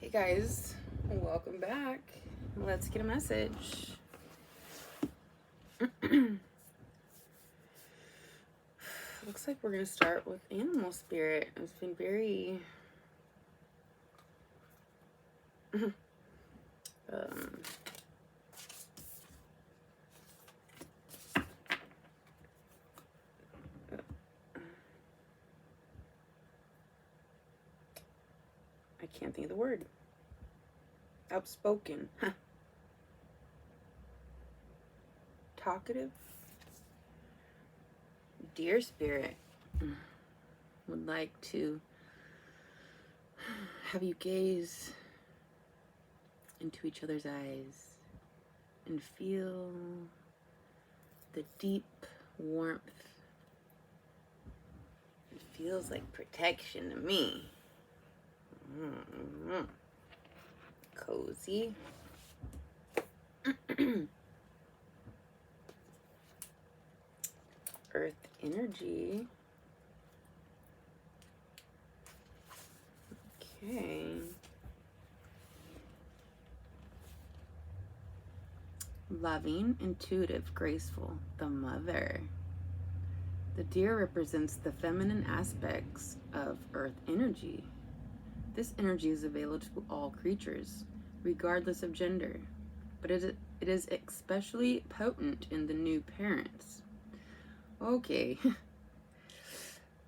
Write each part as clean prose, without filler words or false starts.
Hey guys, welcome back. Let's get a message. Looks like we're going to start with animal spirit. It's been very I can't think of the word. Outspoken. Talkative. Deer spirit would like to have you gaze into each other's eyes and feel the deep warmth. It feels like protection to me. Cozy. Earth energy. Okay. Loving, intuitive, graceful, the mother. The deer represents the feminine aspects of earth energy. This energy is available to all creatures, regardless of gender, but it is especially potent in the new parents. Okay.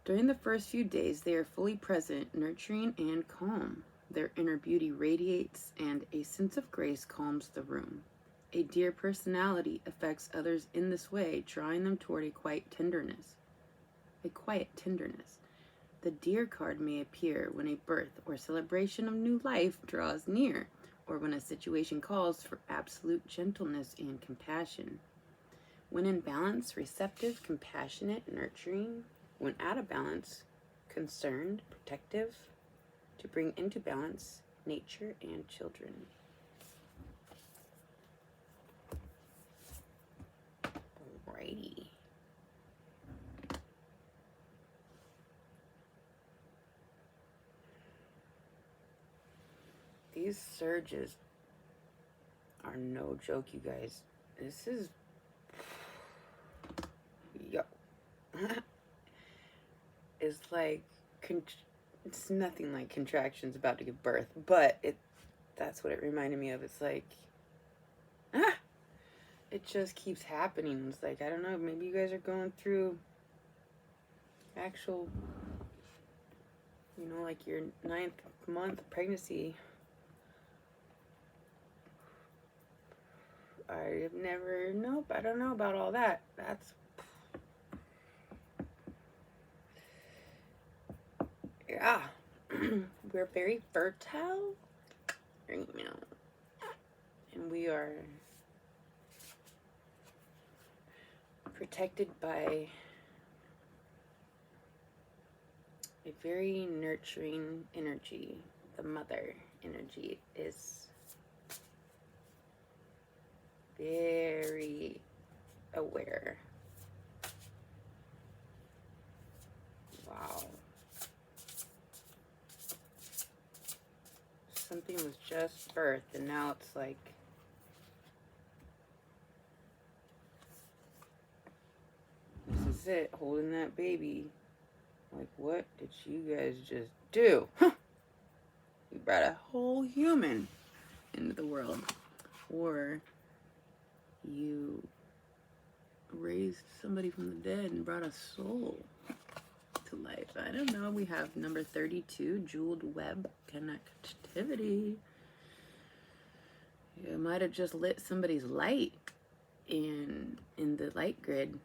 During the first few days, they are fully present, nurturing, and calm. Their inner beauty radiates, and a sense of grace calms the room. A deer personality affects others in this way, drawing them toward a quiet tenderness. The deer card may appear when a birth or celebration of new life draws near, or when a situation calls for absolute gentleness and compassion. When in balance, receptive, compassionate, nurturing. When out of balance, concerned, protective, to bring into balance nature and children. Alrighty. These surges are no joke, you guys. This is... Yo. It's like... It's nothing like contractions about to give birth, but that's what it reminded me of. It's like... It just keeps happening. It's like, I don't know, maybe you guys are going through actual... You know, like your 9th month of pregnancy. I don't know about all that. That's... Yeah. We're very fertile right now. And we are protected by a very nurturing energy. The mother energy is very aware. Wow. Something was just birthed and now it's like this is it, holding that baby. Like, what did you guys just do? You brought a whole human into the world. Or you raised somebody from the dead and brought a soul to life. I don't know. We have number 32, jeweled web connectivity. You might have just lit somebody's light in the light grid,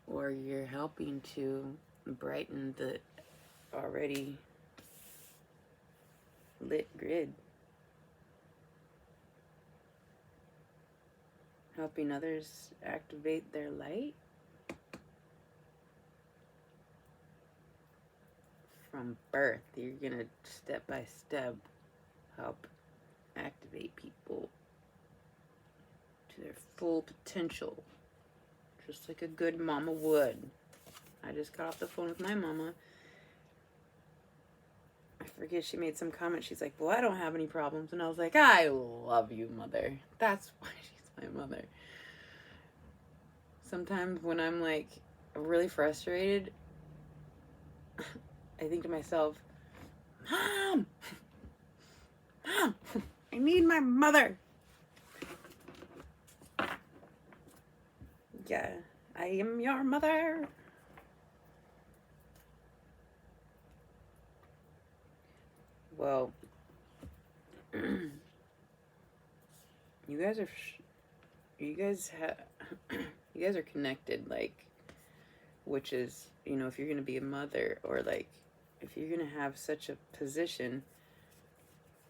or you're helping to brighten the already lit grid. Helping others activate their light. From birth, you're gonna step by step help activate people to their full potential, just like a good mama would. I just got off the phone with my mama. I forget, she made some comment. She's like, well, I don't have any problems. And I was like, I love you, mother. That's why she's my mother. Sometimes when I'm like really frustrated, I think to myself, Mom! Mom! I need my mother! Yeah, I am your mother. Well, you guys are, you guys are connected, like, which is, you know, if you're gonna be a mother, or like, if you're gonna have such a position,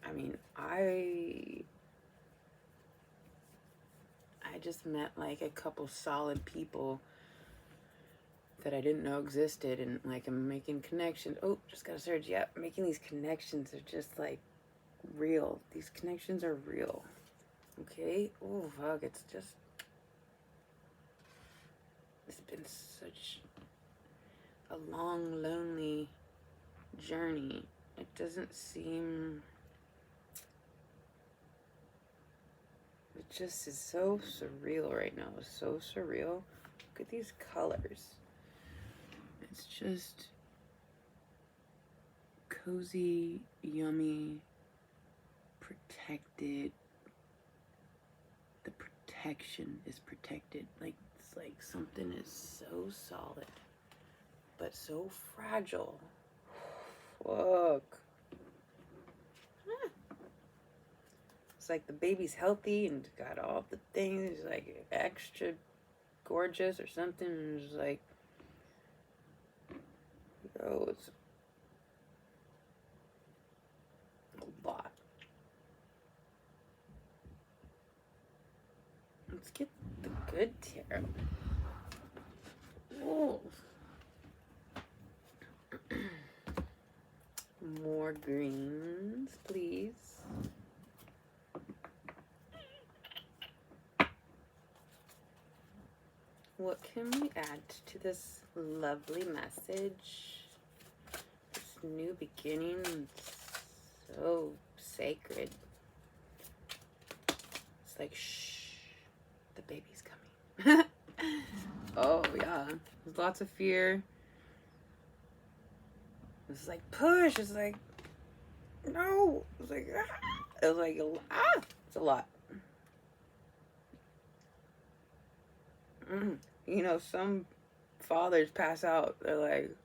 I mean, I just met like a couple solid people that I didn't know existed, and like I'm making connections. Oh, just got a surge. Yeah, making these connections are just like real. These connections are real. Okay? Oh, fuck, it's been such a long, lonely journey. It doesn't seem, it just is so surreal right now. It's so surreal. Look at these colors. It's just cozy, yummy, protected. The protection is protected. Like, it's like something is so solid, but so fragile. Fuck. It's like the baby's healthy and got all the things, like extra gorgeous or something. And it's like, oh, it's a lot. Let's get the good tarot. Oh. More greens, please. What can we add to this lovely message? This new beginning, so sacred. It's like, shh, the baby's coming. Oh, yeah. There's lots of fear. It's like, push. It's like, no. It's like, ah. It's like, ah. It's a lot. You know, some fathers pass out. They're like,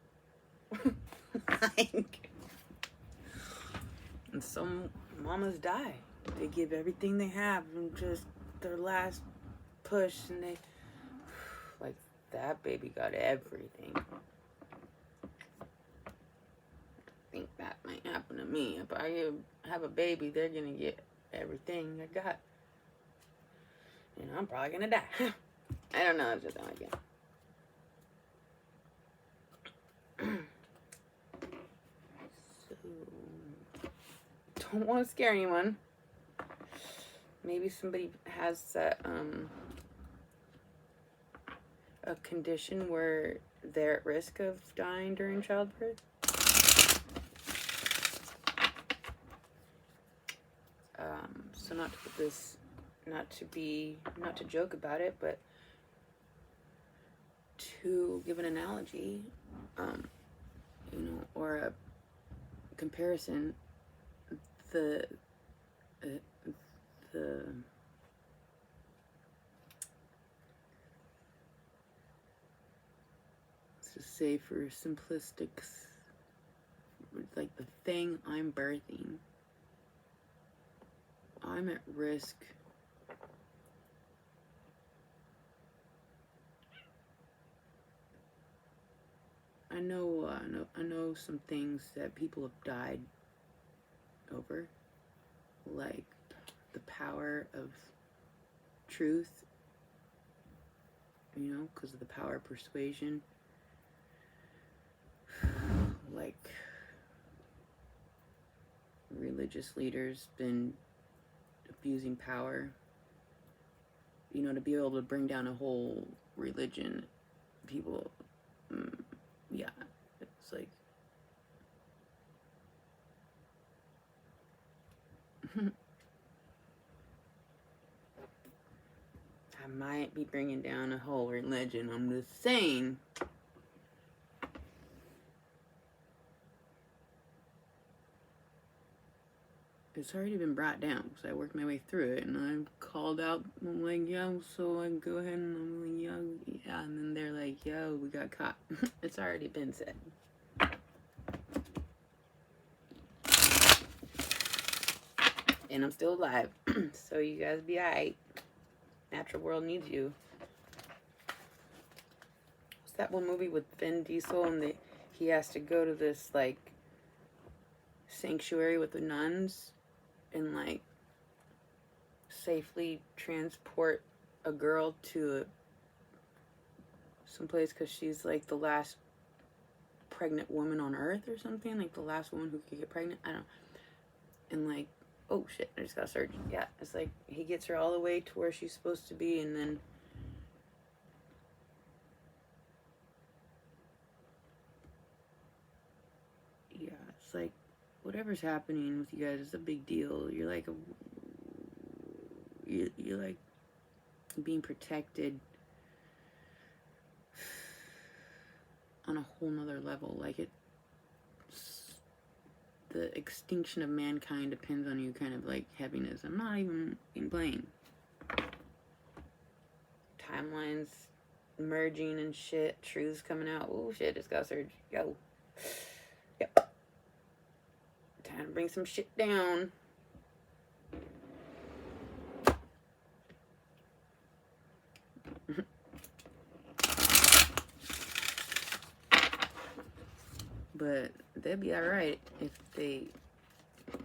and some mamas die. They give everything they have and just their last push, and they, like, that baby got everything. I think that might happen to me. If I have a baby, they're gonna get everything I got. And I'm probably gonna die. I don't know, it's just like it. So, don't want to scare anyone. Maybe somebody has a condition where they're at risk of dying during childbirth. So not to put this, not to joke about it, but to give an analogy, you know, or a comparison, the to say for simplistics, like the thing I'm birthing, I'm at risk I know some things that people have died over, like the power of truth, you know, because of the power of persuasion. Like, religious leaders been abusing power, you know, to be able to bring down a whole religion. People, yeah, it's like, I might be bringing down a whole religion. I'm just saying. It's already been brought down because I worked my way through it, and I'm called out. I'm like, yo, so I go ahead and I'm like, yo, yeah, and then they're like, yo, we got caught. It's already been said. And I'm still alive, so you guys be alright. Natural world needs you. What's that one movie with Vin Diesel and he has to go to this like sanctuary with the nuns and like safely transport a girl to someplace because she's like the last pregnant woman on earth or something, like the last woman who could get pregnant. I don't know. And like, oh shit, I just got surgery. Yeah, it's like he gets her all the way to where she's supposed to be, and then yeah, it's like whatever's happening with you guys is a big deal. You're like you're like being protected on a whole nother level. Like the extinction of mankind depends on you kind of like heaviness. I'm not even playing. Timelines merging and shit, truths coming out. Oh shit, just got surgery. Yo. Yep. Time to bring some shit down. But they'll be alright if they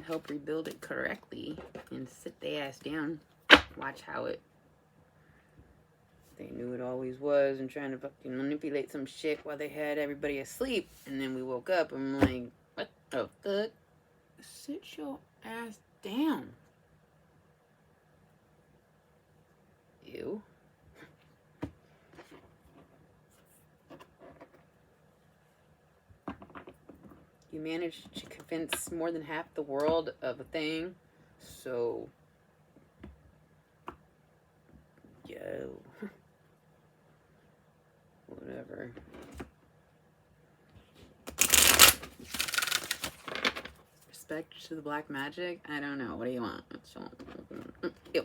help rebuild it correctly and sit their ass down. Watch how they knew it always was and trying to fucking manipulate some shit while they had everybody asleep. And then we woke up and I'm like, what the fuck? Sit your ass down. Ew. You managed to convince more than half the world of a thing, so yo, whatever. Respect to the black magic? I don't know. What do you want? Ew.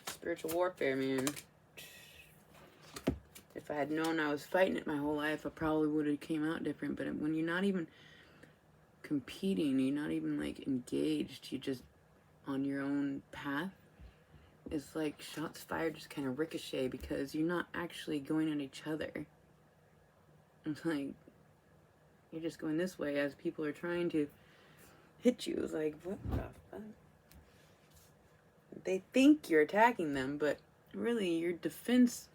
Spiritual warfare, man. If I had known I was fighting it my whole life, I probably would have came out different. But when you're not even competing, you're not even like engaged, you're just on your own path, it's like shots fired just kind of ricochet because you're not actually going at each other. It's like you're just going this way as people are trying to hit you. It's like, what the fuck? They think you're attacking them, but really your defense,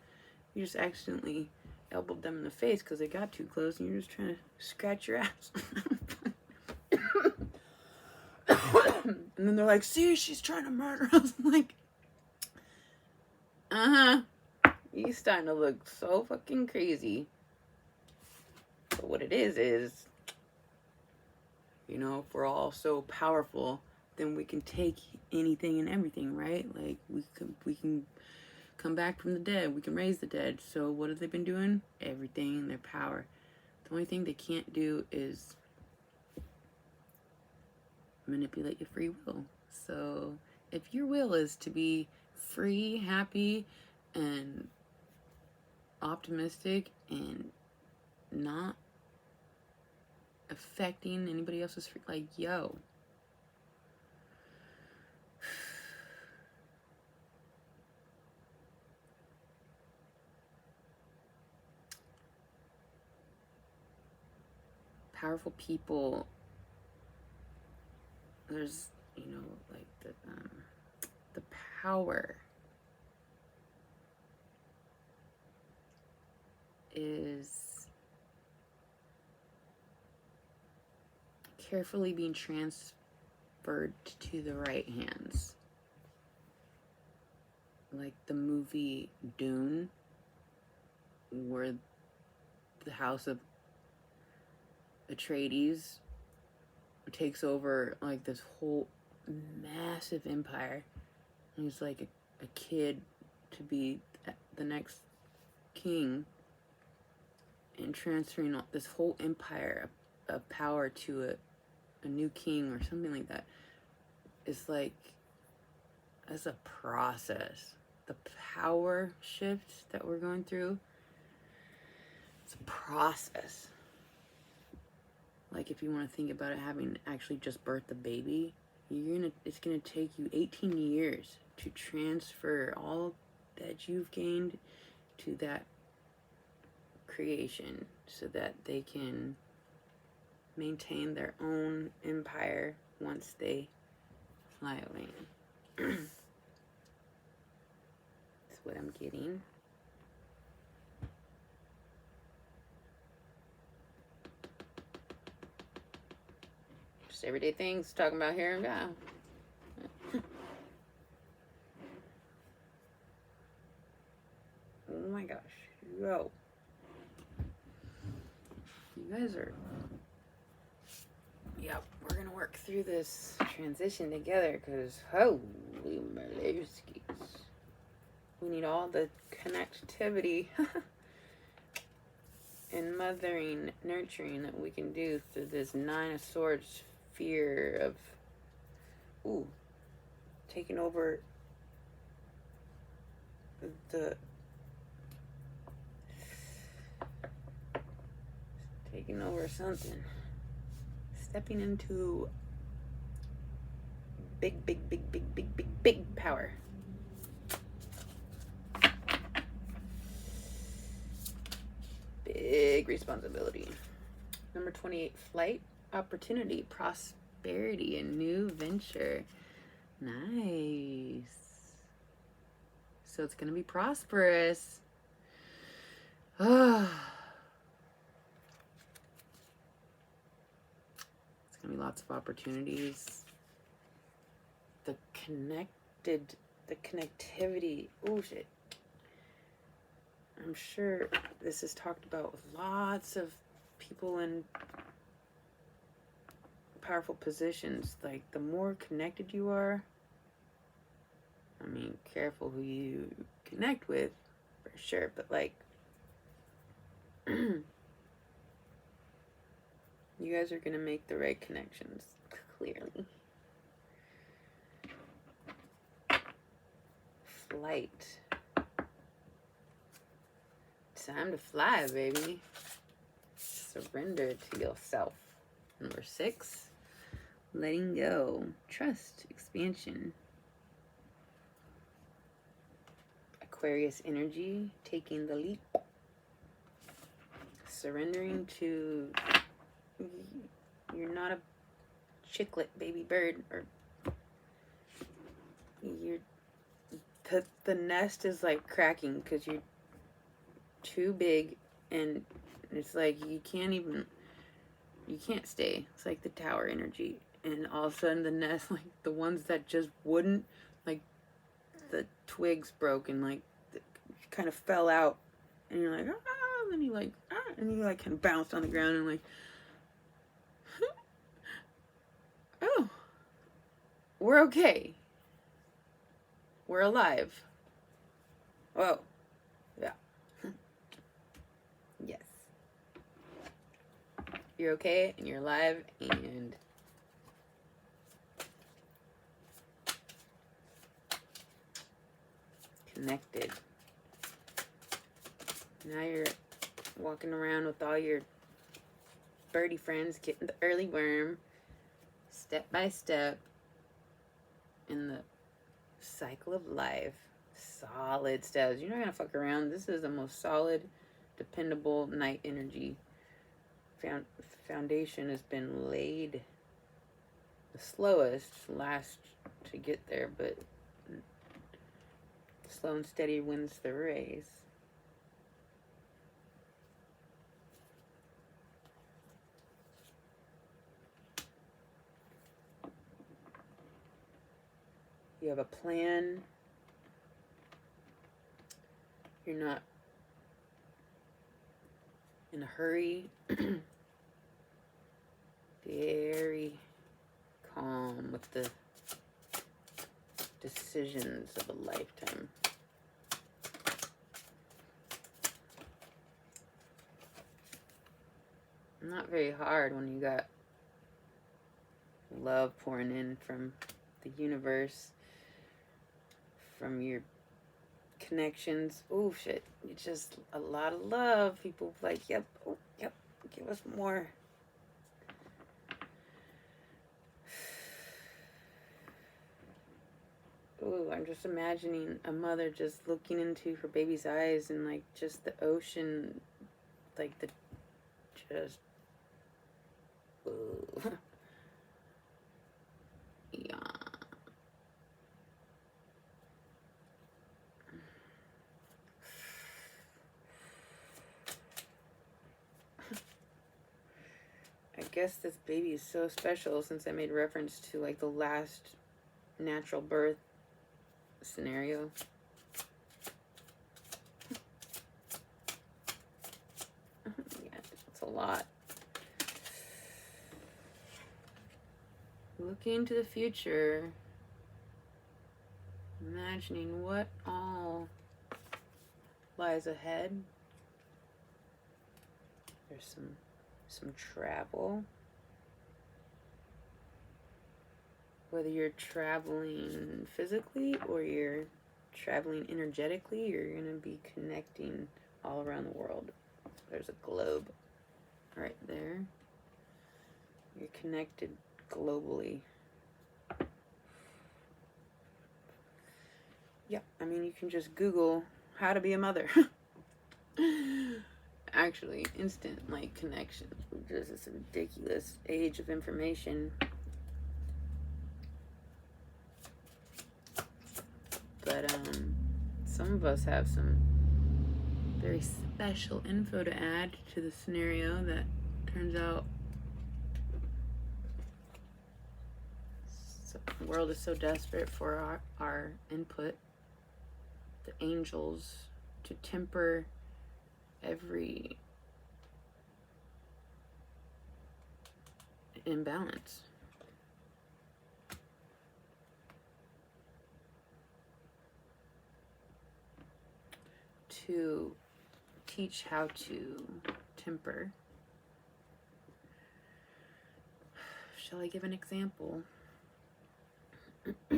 you just accidentally elbowed them in the face because they got too close and you're just trying to scratch your ass. And then they're like, see, she's trying to murder us. I'm like, you starting to look so fucking crazy. But what it is, you know, if we're all so powerful, then we can take anything and everything, right? Like we can come back from the dead. We can raise the dead. So what have they been doing? Everything in their power. The only thing they can't do is manipulate your free will. So if your will is to be free, happy, and optimistic and not affecting anybody else's free, like, yo, powerful people, there's, you know, like the power is carefully being transferred to the right hands. like the movie Dune, where the House of Atreides takes over like this whole massive empire. And he's like a kid to be the next king, and transferring this whole empire of power to a new king or something like that. It's like, as a process, the power shift that we're going through, it's a process. Like, if you want to think about it, having actually just birthed a baby, it's gonna take you 18 years to transfer all that you've gained to that creation, so that they can maintain their own empire once they fly away. That's what I'm getting. Just everyday things, talking about here and now. Oh my gosh. Yo. You guys are... Yep, we're gonna work through this transition together, because holy Malerskis. We need all the connectivity and mothering, nurturing that we can do through this Nine of Swords fear of taking over something. Stepping into big power. Big responsibility. Number 28, flight, opportunity, prosperity, a new venture. Nice. So it's going to be prosperous. It's going to be lots of opportunities. The connectivity. Oh, shit. I'm sure this is talked about with lots of people in powerful positions. Like, the more connected you are, I mean, careful who you connect with, for sure, but like, you guys are gonna make the right connections, clearly. Flight. Time to fly, baby. Surrender to yourself. Number 6, letting go. Trust, expansion. Aquarius energy, taking the leap. Surrendering to, you're not a chicklet baby bird, or the nest is like cracking because you're too big, and it's like you can't stay. It's like the tower energy, and all of a sudden the nest, like the ones that just wouldn't, like the twigs broke and like kind of fell out, and you're like, and then you like, and you like kind of bounced on the ground and like, oh, we're okay, we're alive. Whoa. Yeah. Yes. You're okay, and you're alive, and connected. Now you're walking around with all your birdie friends, getting the early worm, step by step, in the cycle of life. Solid steps. You're not gonna fuck around. This is the most solid, dependable night energy. Foundation has been laid. The slowest, last to get there, but slow and steady wins the race. You have a plan. You're not in a hurry. Very calm with the decisions of a lifetime. Not very hard when you got love pouring in from the universe, from your connections. Oh shit, it's just a lot of love. People like, yep, oh, yep, give us more. Oh, I'm just imagining a mother just looking into her baby's eyes and like just the ocean, like the just. Yeah. I guess this baby is so special since I made reference to like the last natural birth scenario. Yeah, it's a lot. Looking to the future, imagining what all lies ahead. There's some travel. Whether you're traveling physically or you're traveling energetically, you're going to be connecting all around the world. There's a globe right there. You're connected globally. Yeah, I mean, you can just Google how to be a mother. Actually, instant like connection. Just this ridiculous age of information. But some of us have some very special info to add to the scenario that turns out the world is so desperate for our input. The angels to temper every imbalance. To teach how to temper. Shall I give an example? I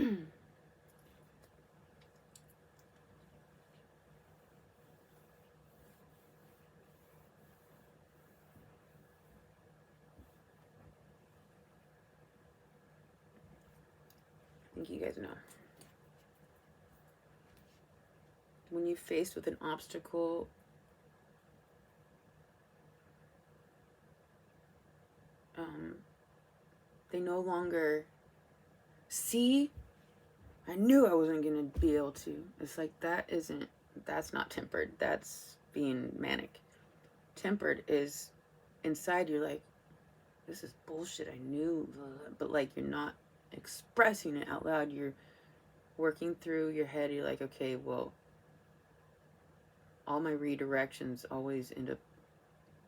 think you guys know. When you're faced with an obstacle, they no longer see. I knew I wasn't gonna be able to. It's like that's not tempered. That's being manic. Tempered is inside you're like, this is bullshit. I knew, but like you're not expressing it out loud. You're working through your head. You're like, okay, well, all my redirections always end up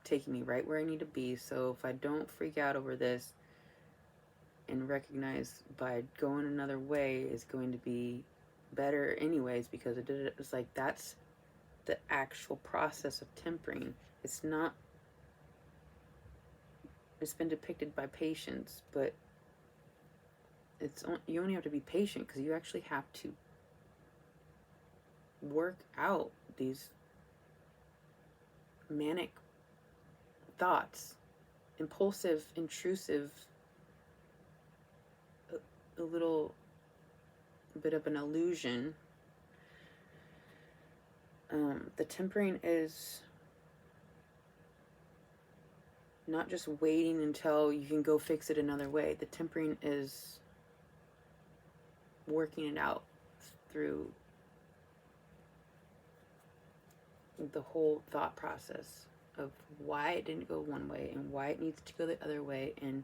taking me right where I need to be. So if I don't freak out over this and recognize by going another way is going to be better anyways, because it did it. It's like that's the actual process of tempering. It's not. It's been depicted by patients, but you only have to be patient because you actually have to work out these manic thoughts, impulsive, intrusive, a little bit of an illusion. The tempering is not just waiting until you can go fix it another way. The tempering is working it out through the whole thought process of why it didn't go one way and why it needs to go the other way, and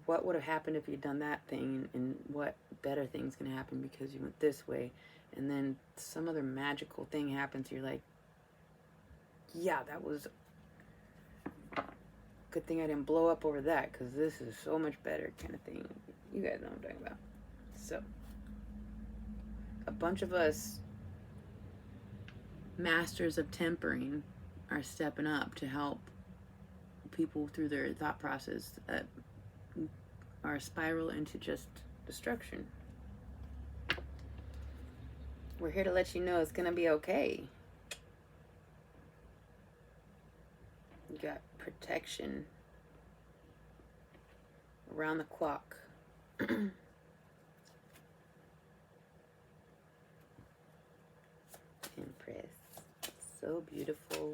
what would have happened if you'd done that thing, and what better thing's going to happen because you went this way, and then some other magical thing happens. You're like, yeah, that was good thing I didn't blow up over that, because this is so much better, kind of thing. You guys know what I'm talking about. So, a bunch of us masters of tempering are stepping up to help people through their thought process that are a spiral into just destruction. We're here to let you know it's gonna be okay. You got protection around the clock. Empress. So beautiful.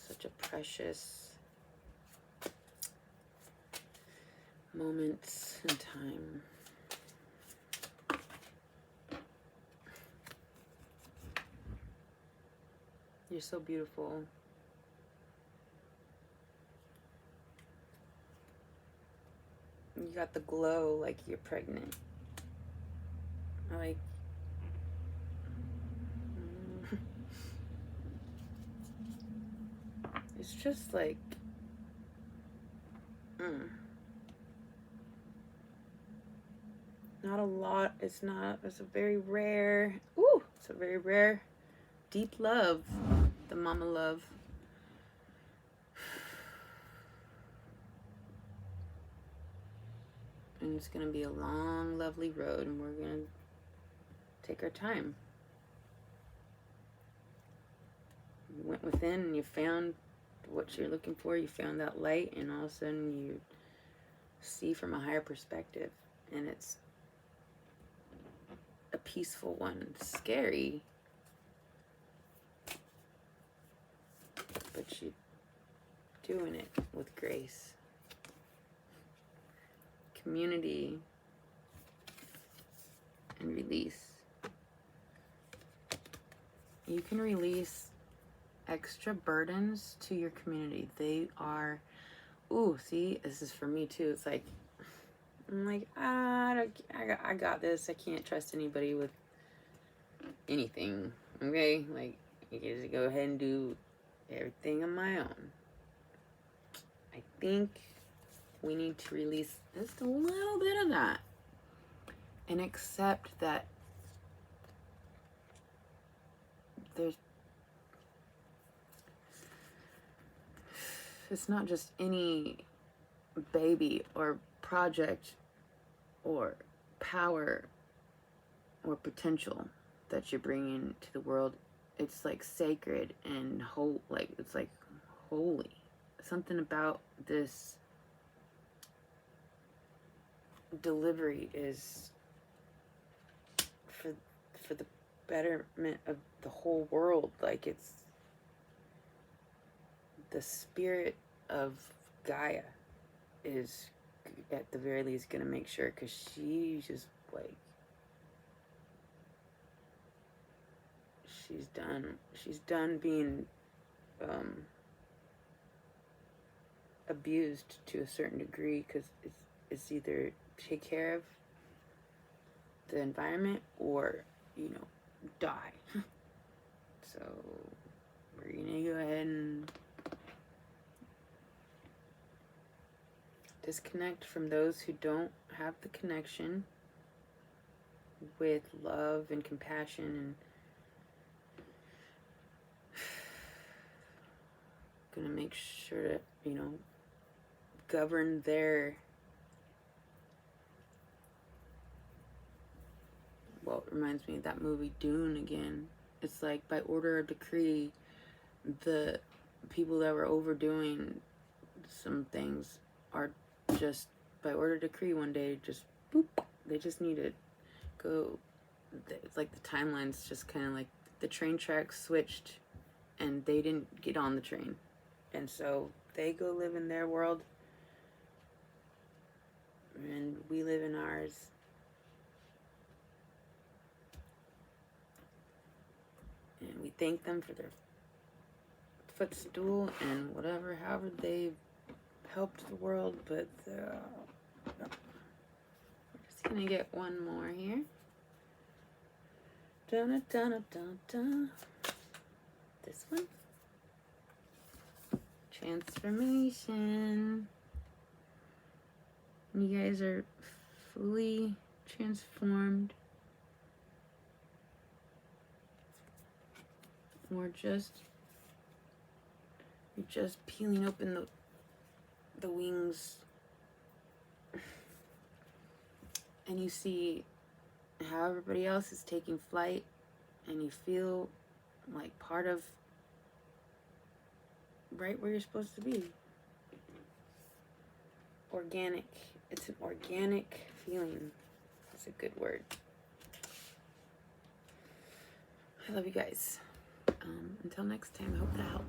Such a precious moments in time. You're so beautiful. You got the glow like you're pregnant. Like, it's just like, not a lot. It's a very rare, it's a very rare, deep love, the mama love. And it's going to be a long, lovely road, and we're going to take our time. You went within and you found what you're looking for. You found that light, and all of a sudden you see from a higher perspective, and it's a peaceful one. It's scary, but you're doing it with grace. Community and release. You can release extra burdens to your community. They are, see, this is for me too. It's like, I'm like, I got this. I can't trust anybody with anything. Okay, like, I get to go ahead and do everything on my own. I think we need to release just a little bit of that and accept that it's not just any baby or project or power or potential that you're bringing to the world. It's like sacred and it's like holy. Something about this delivery is for the betterment of the whole world. Like, it's the spirit of Gaia is at the very least gonna make sure, because she's just like, she's done being abused to a certain degree, because it's either take care of the environment or, die. So we're gonna go ahead and disconnect from those who don't have the connection with love and compassion, and gonna make sure to, govern their, well, it reminds me of that movie Dune again. It's like, by order of decree, the people that were overdoing some things are just, by order of decree, one day, just boop, they just need to go. It's like the timeline's just kind of like the train tracks switched and they didn't get on the train, and so they go live in their world and we live in ours. And we thank them for their footstool and whatever, however they've helped the world. But we're just gonna get one more here. Dun, dun, dun, dun, dun. This one. Transformation. You guys are fully transformed. You're just peeling open the wings, and you see how everybody else is taking flight, and you feel like part of right where you're supposed to be. Organic. It's an organic feeling. That's a good word. I love you guys. Until next time, I hope that helped.